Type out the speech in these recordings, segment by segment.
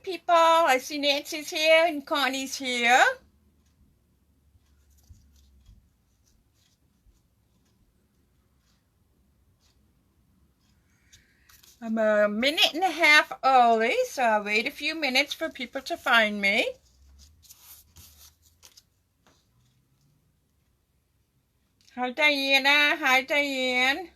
people. I see Nancy's here and Connie's here. I'm a minute and a half early, so I'll wait a few minutes for people to find me. Hi, Diana. Hi, Diane.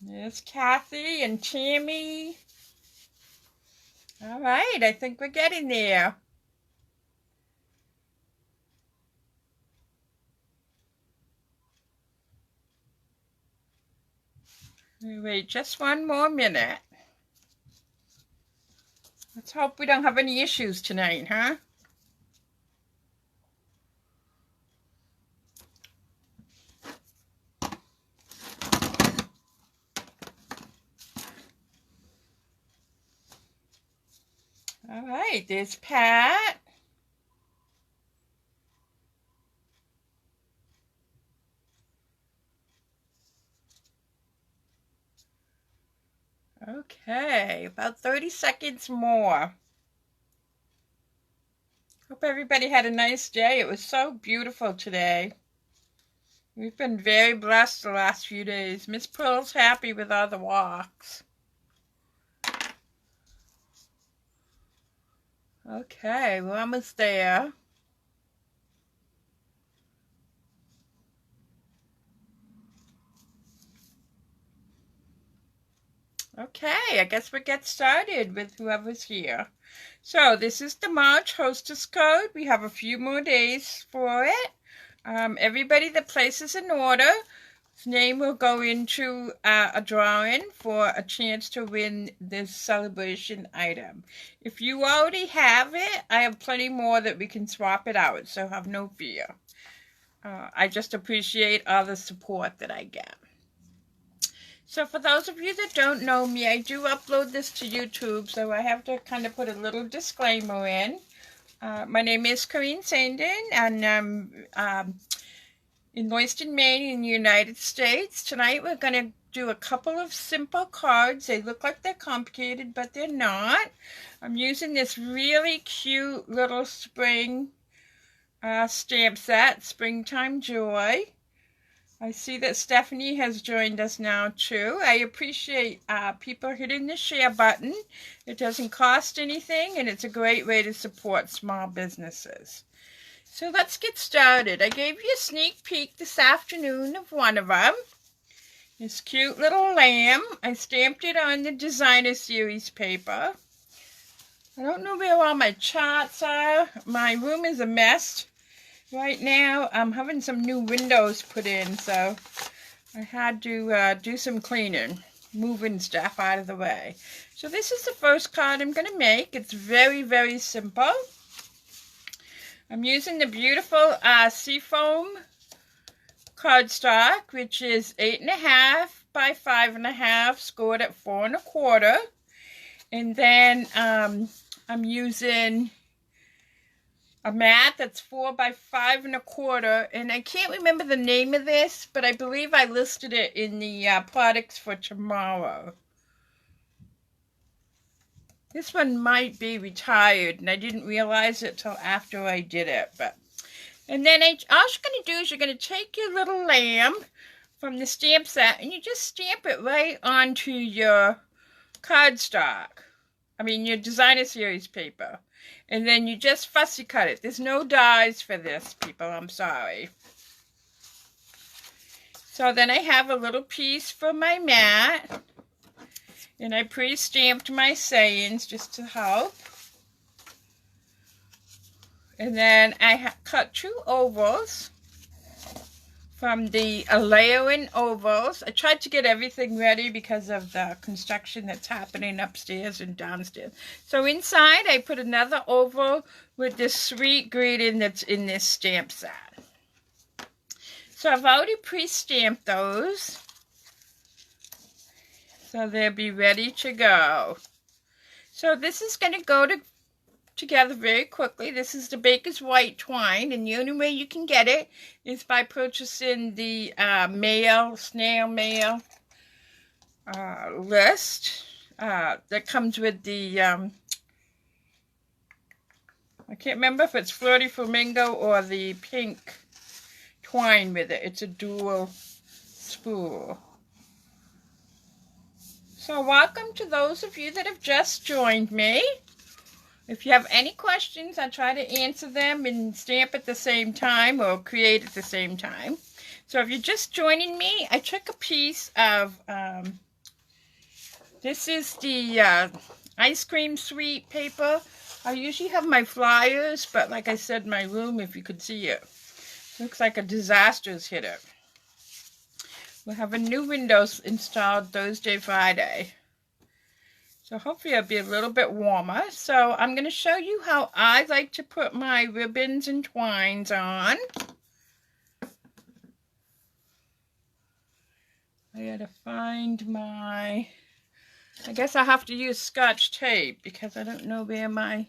There's Kathy and Tammy. All right, I think we're getting there. Wait just one more minute. Let's hope we don't have any issues tonight, huh? All right, there's Pat. Okay, about 30 seconds more. Hope everybody had a nice day. It was so beautiful today. We've been very blessed the last few days. Miss Pearl's happy with all the walks. Okay, we're almost there. Okay, I guess we'll get started with whoever's here. So this is the March Hostess Code. We have a few more days for it. Everybody that places an order, his name will go into a drawing for a chance to win this celebration item. If you already have it, I have plenty more that we can swap it out, so have no fear. I just appreciate all the support that I get. So for those of you that don't know me, I do upload this to YouTube, so I have to kind of put a little disclaimer in. My name is Corinne Sandin, and I'm in Lewiston, Maine, in the United States. Tonight we're going to do a couple of simple cards. They look like they're complicated, but they're not. I'm using this really cute little spring stamp set, Springtime Joy. I see that Stephanie has joined us now too. I appreciate people hitting the share button. It doesn't cost anything, and it's a great way to support small businesses. So let's get started. I gave you a sneak peek this afternoon of one of them. This cute little lamb. I stamped it on the Designer Series paper. I don't know where all my charts are. My room is a mess. Right now, I'm having some new windows put in, so I had to do some cleaning, moving stuff out of the way. So this is the first card I'm going to make. It's very, very simple. I'm using the beautiful Seafoam cardstock, which is 8.5 by 5.5, scored at 4 1/4. And then I'm using a mat that's 4 by 5 1/4, and I can't remember the name of this, but I believe I listed it in the products for tomorrow. This one might be retired, and I didn't realize it till after I did it. And then all you're going to do is you're going to take your little lamb from the stamp set, and you just stamp it right onto your cardstock. I mean, your Designer Series paper. And then you just fussy cut it. There's no dies for this, people. I'm sorry. So then I have a little piece for my mat. And I pre-stamped my sayings just to help. And then I cut 2 ovals from the layering ovals. I tried to get everything ready because of the construction that's happening upstairs and downstairs. So inside I put another oval with this sweet greeting that's in this stamp set. So I've already pre-stamped those, so they'll be ready to go. So this is going to go to together very quickly. This is the Baker's White twine, and the only way you can get it is by purchasing the snail mail list that comes with the, I can't remember if it's Flirty Flamingo or the pink twine with it. It's a dual spool. So welcome to those of you that have just joined me. If you have any questions, I try to answer them and stamp at the same time or create at the same time. So if you're just joining me, I took a piece of, this is the ice cream sweet paper. I usually have my flyers, but like I said, my room, if you could see it, looks like a disaster's hit it. We'll have a new Windows installed Thursday, Friday. So hopefully it'll be a little bit warmer. So I'm going to show you how I like to put my ribbons and twines on. I gotta find my, I guess I have to use Scotch tape because I don't know where my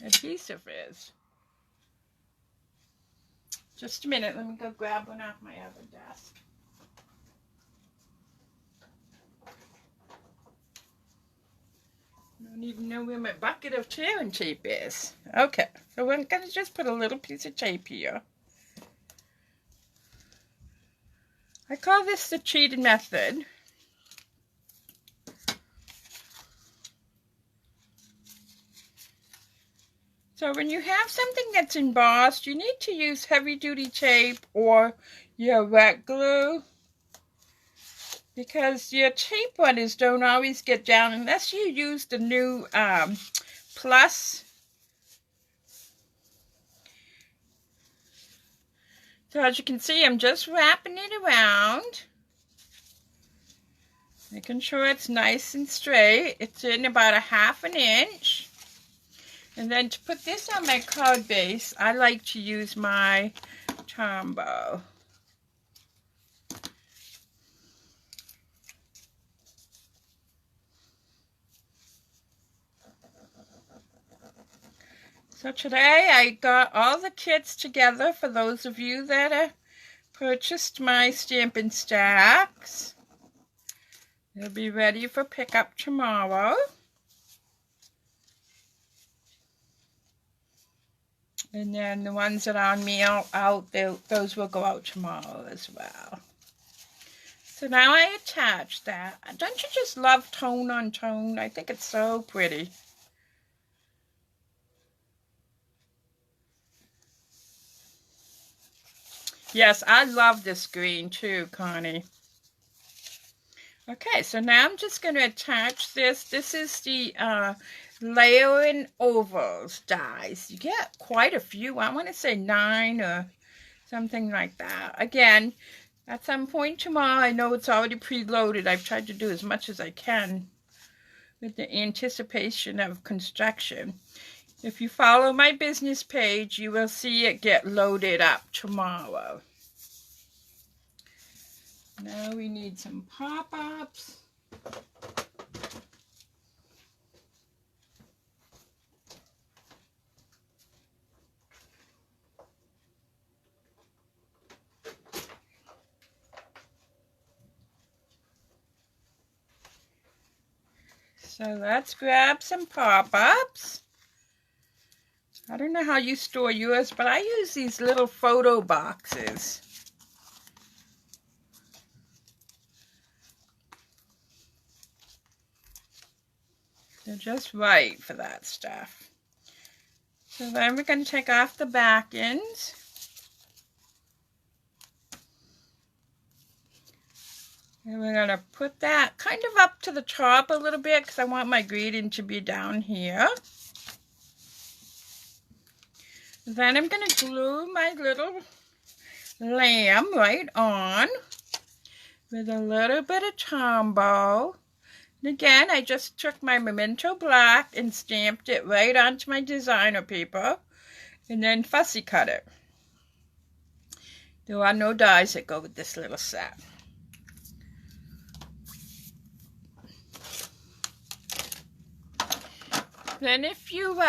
adhesive is. Just a minute, let me go grab one off my other desk. I don't even know where my bucket of tearing tape is. Okay, so we're going to just put a little piece of tape here. I call this the cheated method. So when you have something that's embossed, you need to use heavy-duty tape or your wet glue, because your tape runners don't always get down unless you use the new Plus. So as you can see, I'm just wrapping it around, making sure it's nice and straight. It's in about 1/2 inch. And then to put this on my card base, I like to use my Tombow. So today I got all the kits together for those of you that purchased my Stampin' Stacks. They'll be ready for pickup tomorrow. And then the ones that are on mail out, those will go out tomorrow as well. So now I attach that. Don't you just love tone on tone? I think it's so pretty. Yes, I love this green too, Connie. Okay, so now I'm just going to attach this. This is the Layering Ovals dies. You get quite a few. I want to say 9 or something like that. Again, at some point tomorrow, I know it's already preloaded. I've tried to do as much as I can with the anticipation of construction. If you follow my business page, you will see it get loaded up tomorrow. Now we need some pop-ups. So let's grab some pop-ups. I don't know how you store yours, but I use these little photo boxes. They're just right for that stuff. So then we're going to take off the back ends. And we're going to put that kind of up to the top a little bit because I want my gradient to be down here. Then I'm going to glue my little lamb right on with a little bit of Tombow. And again, I just took my Memento Black and stamped it right onto my designer paper and then fussy cut it. There are no dies that go with this little set. Then if you,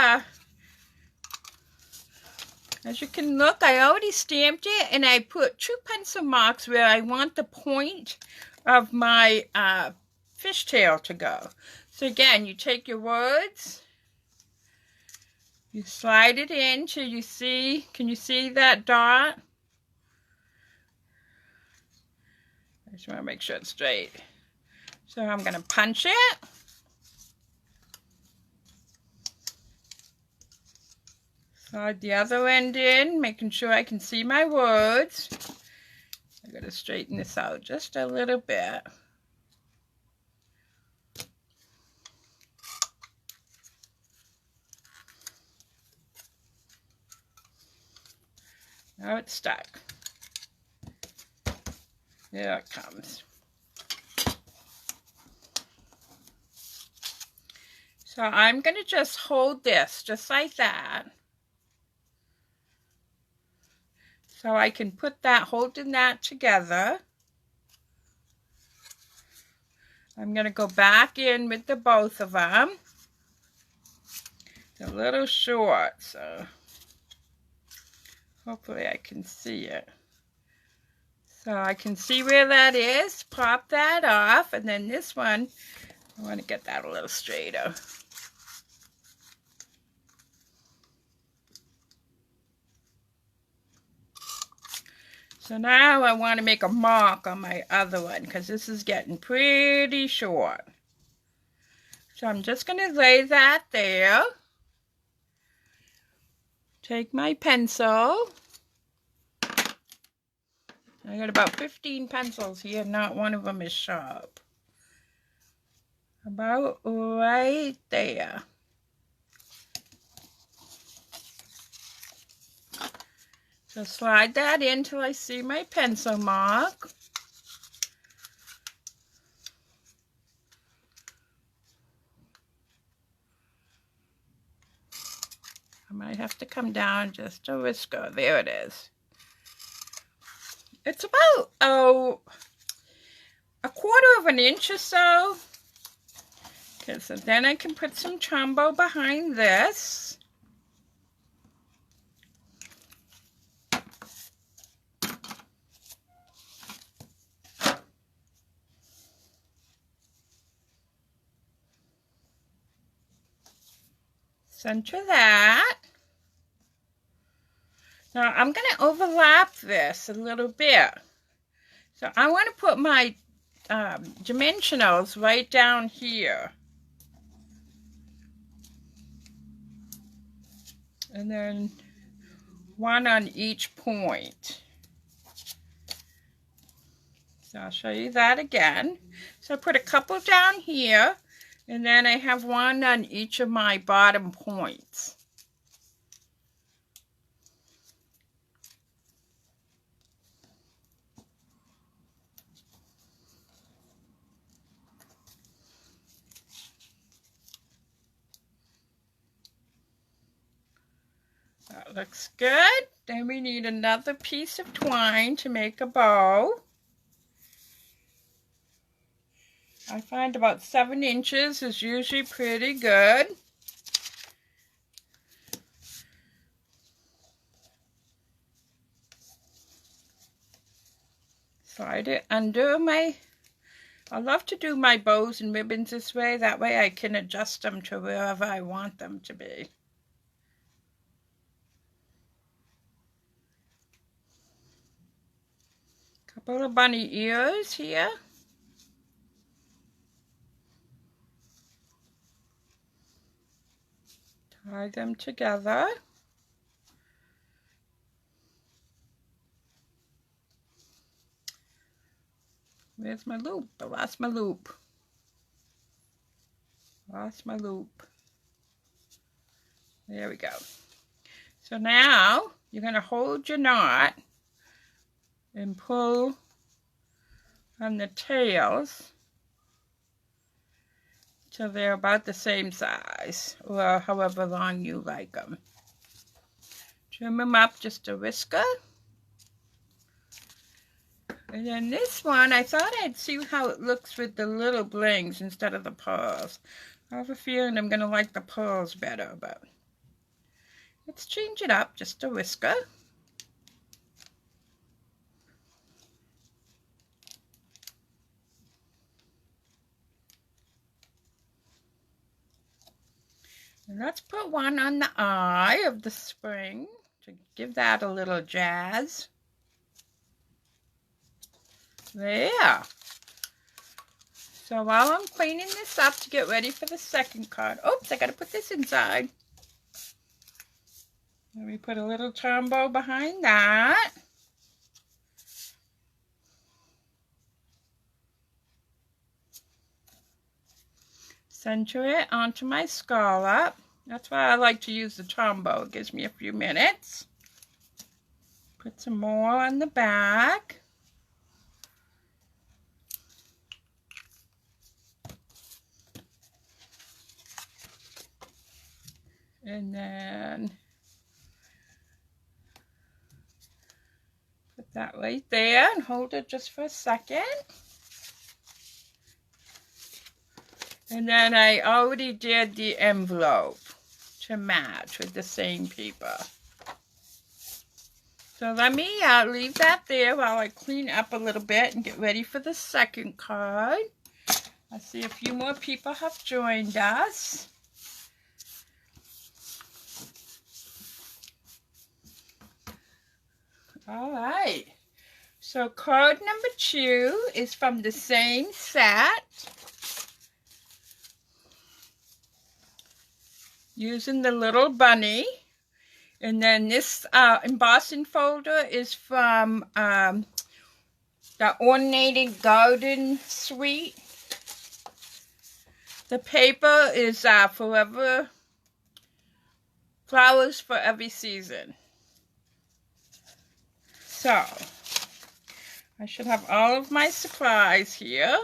as you can look, I already stamped it, and I put 2 pencil marks where I want the point of my fishtail to go. So again, you take your words, you slide it in till you see, can you see that dot? I just want to make sure it's straight. So I'm going to punch it. Slide the other end in, making sure I can see my words. I got to straighten this out just a little bit. Now it's stuck. There it comes. So I'm going to just hold this just like that. So I can put that, holding that together. I'm going to go back in with the both of them. It's a little short, so hopefully I can see it. So I can see where that is. Pop that off, and then this one, I want to get that a little straighter. So now I want to make a mark on my other one because this is getting pretty short. So I'm just going to lay that there. Take my pencil. I got about 15 pencils here, not one of them is sharp. About right there. So slide that in till I see my pencil mark. I might have to come down just a whisker. There it is. It's about a quarter of an inch or so. Okay, so then I can put some Tombow behind this. Center that. Now I'm going to overlap this a little bit. So I want to put my dimensionals right down here. And then one on each point. So I'll show you that again. So I put a couple down here. And then I have one on each of my bottom points. That looks good. Then we need another piece of twine to make a bow. I find about 7 inches is usually pretty good. Slide it under my, I love to do my bows and ribbons this way. That way I can adjust them to wherever I want them to be. Couple of bunny ears here. Tie them together. Where's my loop? I lost my loop. Lost my loop. There we go. So now you're going to hold your knot and pull on the tails till they're about the same size, or however long you like them. Trim them up just a whisker. And then this one, I thought I'd see how it looks with the little blings instead of the pearls. I have a feeling I'm going to like the pearls better, but let's change it up just a whisker. And let's put one on the eye of the spring to give that a little jazz. There. So while I'm cleaning this up to get ready for the second card, oops, I got to put this inside. Let me put a little Tombow behind that. Center it onto my scallop. That's why I like to use the Tombow. It gives me a few minutes. Put some more on the back. And then put that right there and hold it just for a second. And then I already did the envelope to match with the same paper. So let me leave that there while I clean up a little bit and get ready for the second card. I see a few more people have joined us. All right, so card number 2 is from the same set. Using the little bunny. And then this embossing folder is from the Ornated Garden Suite. The paper is Forever Flowers for Every Season. So, I should have all of my supplies here.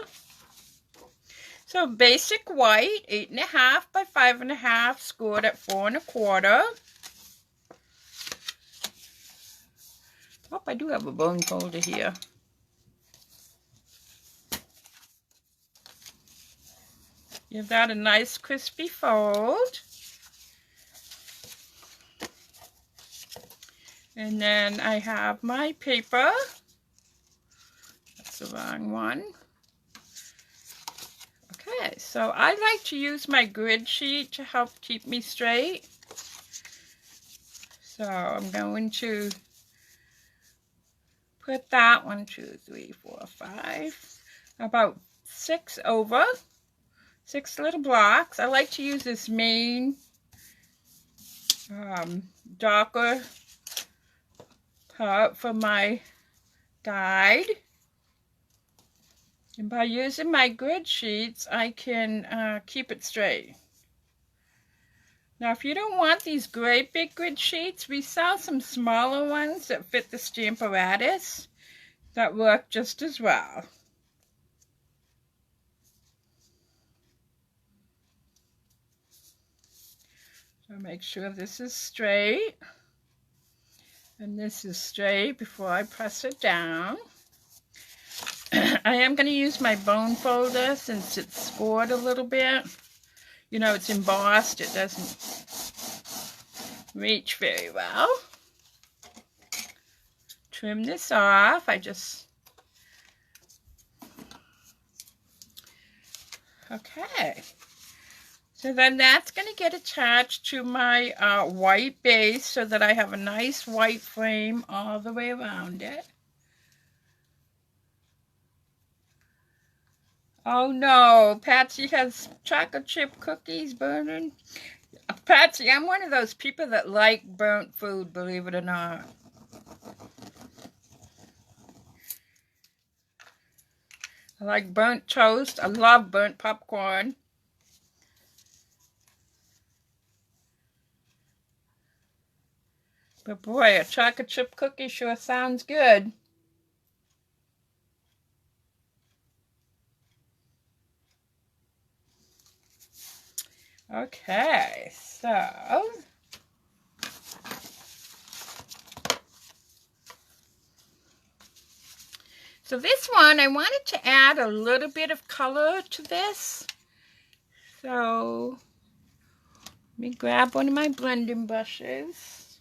So, basic white, 8.5 by 5.5, scored at 4 1/4. Oh, I do have a bone folder here. Give that a nice crispy fold. And then I have my paper. That's the wrong one. Okay, so I like to use my grid sheet to help keep me straight. So I'm going to put that 1, 2, 3, 4, 5, about 6 over, 6 little blocks. I like to use this main darker part for my guide. And by using my grid sheets, I can keep it straight. Now, if you don't want these great big grid sheets, we sell some smaller ones that fit the Stamparatus that work just as well. So make sure this is straight and this is straight before I press it down. I am going to use my bone folder since it's scored a little bit. You know, it's embossed. It doesn't reach very well. Trim this off. Okay. So then that's going to get attached to my white base so that I have a nice white frame all the way around it. Oh no, Patsy has chocolate chip cookies burning. Patsy, I'm one of those people that like burnt food, believe it or not. I like burnt toast. I love burnt popcorn. But boy, a chocolate chip cookie sure sounds good. Okay, so this one, I wanted to add a little bit of color to this. So let me grab one of my blending brushes.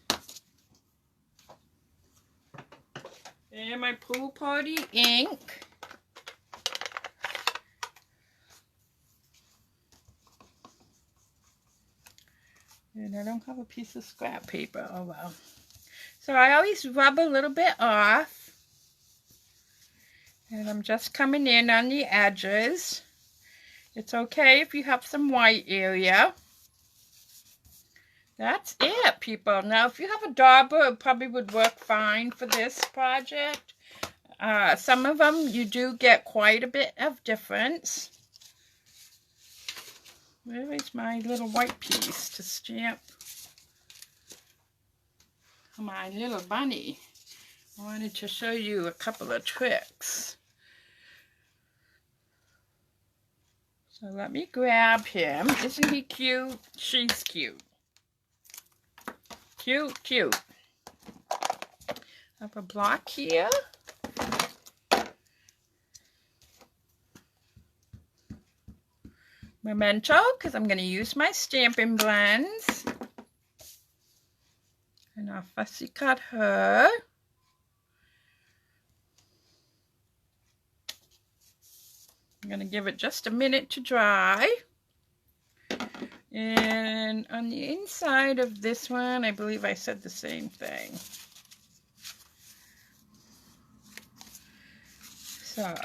And my Pool Party ink. And I don't have a piece of scrap paper. Oh well. So I always rub a little bit off. And I'm just coming in on the edges. It's okay if you have some white area. That's it, people. Now, if you have a dauber, it probably would work fine for this project. Some of them, you do get quite a bit of difference. Where is my little white piece to stamp my little bunny? I wanted to show you a couple of tricks. So let me grab him. Isn't he cute? She's cute. Cute, cute. I have a block here. Memento, because I'm going to use my Stampin' Blends. And I'll fussy cut her. I'm going to give it just a minute to dry. And on the inside of this one, I believe I said the same thing. So,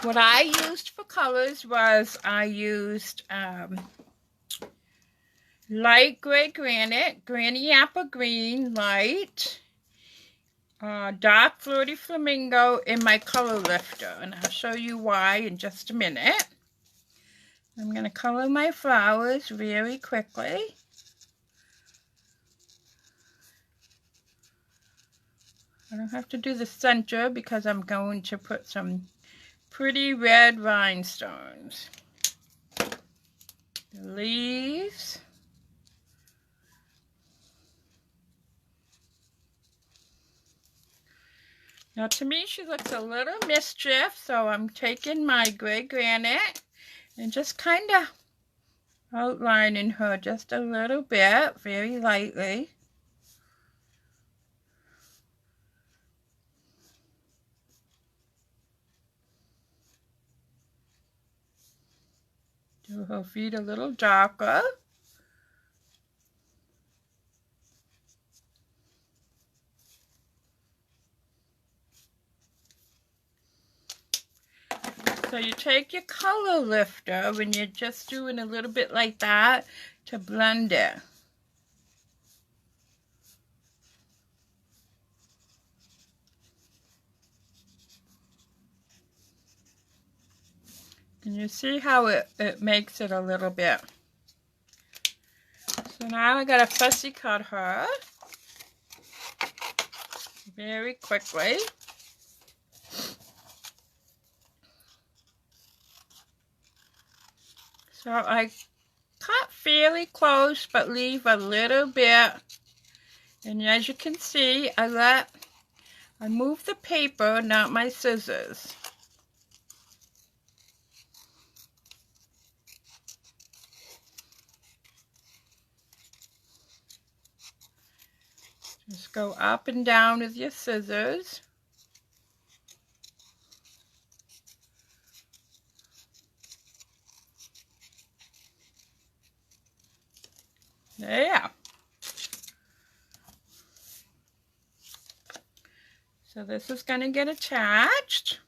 what I used for colors was I used light gray granite, granny apple green, light, dark Flirty Flamingo in my color lifter. And I'll show you why in just a minute. I'm going to color my flowers very quickly. I don't have to do the center because I'm going to put some pretty red rhinestones. The leaves. Now to me she looks a little mischief, so I'm taking my gray granite and just kind of outlining her just a little bit, very lightly. Do her feet a little darker. So you take your color lifter when you're just doing a little bit like that to blend it. Can you see how it makes it a little bit? So now I gotta fussy cut her very quickly. So I cut fairly close, but leave a little bit. And as you can see, I move the paper, not my scissors. Just go up and down with your scissors. There. So this is going to get attached.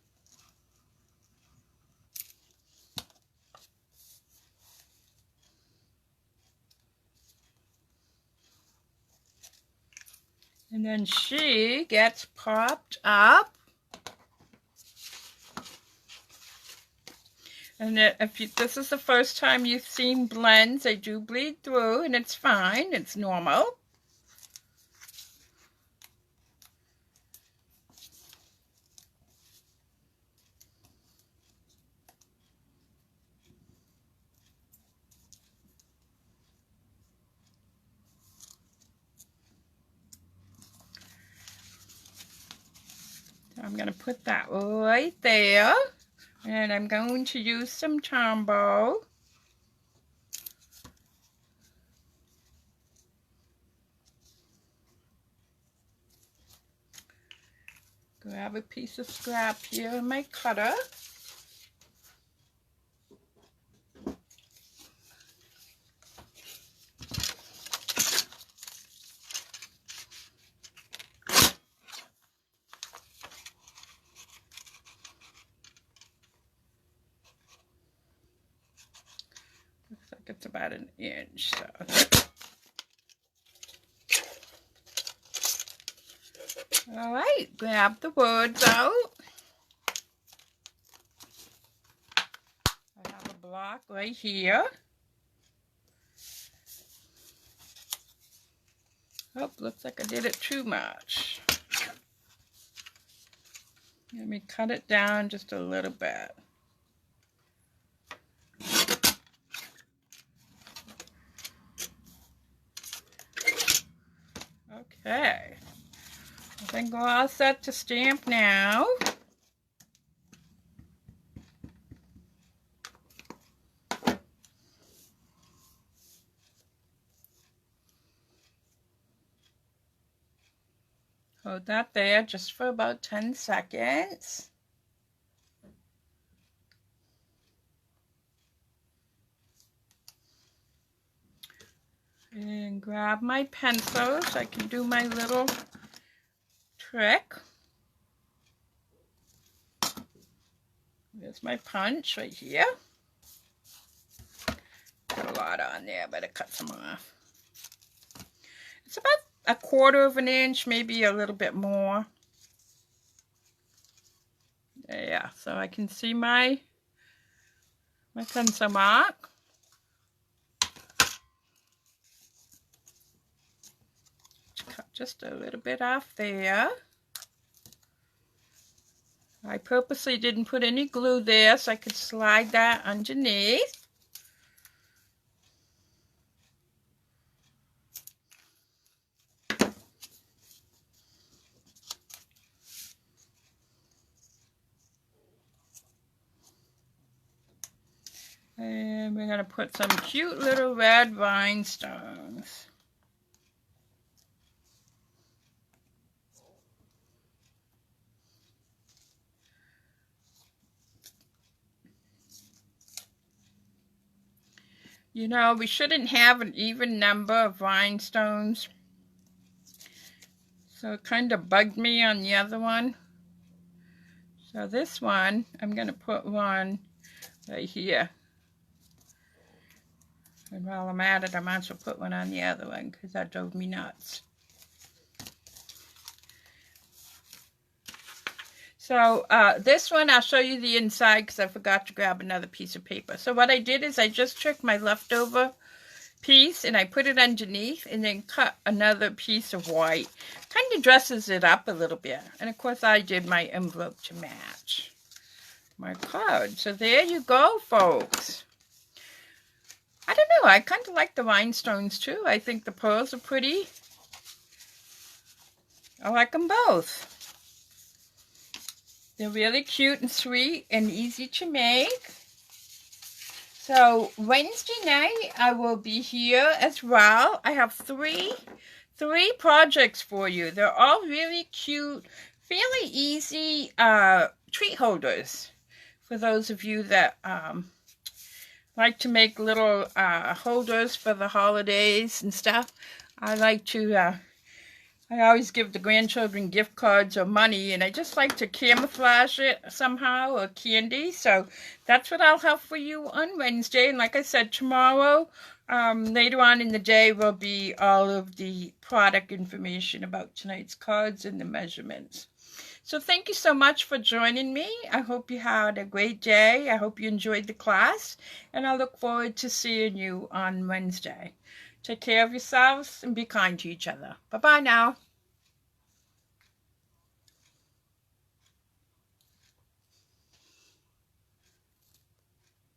And then she gets popped up. And if this is the first time you've seen blends, they do bleed through, and it's fine. It's normal. So I'm going to put that right there And I'm going to use some Tombow. Grab a piece of scrap here in my cutter. Looks like it's about an inch, so. All right, grab the words out. I have a block right here. Oh, looks like I did it too much. Let me cut it down just a little bit. Okay. I think we're all set to stamp now. Hold that there just for about 10 seconds. And grab my pencil so I can do my little trick. There's my punch right here. Got a lot on there, better cut some off. It's about 1/4 of an inch, maybe a little bit more. Yeah, so I can see my pencil mark. Cut just a little bit off there. I purposely didn't put any glue there so I could slide that underneath. And we're going to put some cute little red rhinestones. You know, we shouldn't have an even number of rhinestones. So it kind of bugged me on the other one. So this one, I'm going to put one right here. And while I'm at it, I might as well put one on the other one because that drove me nuts. So this one, I'll show you the inside because I forgot to grab another piece of paper. So what I did is I just took my leftover piece and I put it underneath and then cut another piece of white. Kind of dresses it up a little bit. And of course I did my envelope to match my card. So there you go, folks. I don't know, I kind of like the rhinestones too. I think the pearls are pretty. I like them both. They're really cute and sweet and easy to make. So Wednesday night I will be here as well. I have three projects for you. They're all really cute, fairly easy treat holders. For those of you that like to make little holders for the holidays and stuff. I like to I always give the grandchildren gift cards or money, and I just like to camouflage it somehow, or candy. So that's what I'll have for you on Wednesday. And like I said, tomorrow, later on in the day, will be all of the product information about tonight's cards and the measurements. So thank you so much for joining me. I hope you had a great day. I hope you enjoyed the class, and I look forward to seeing you on Wednesday. Take care of yourselves and be kind to each other. Bye-bye now.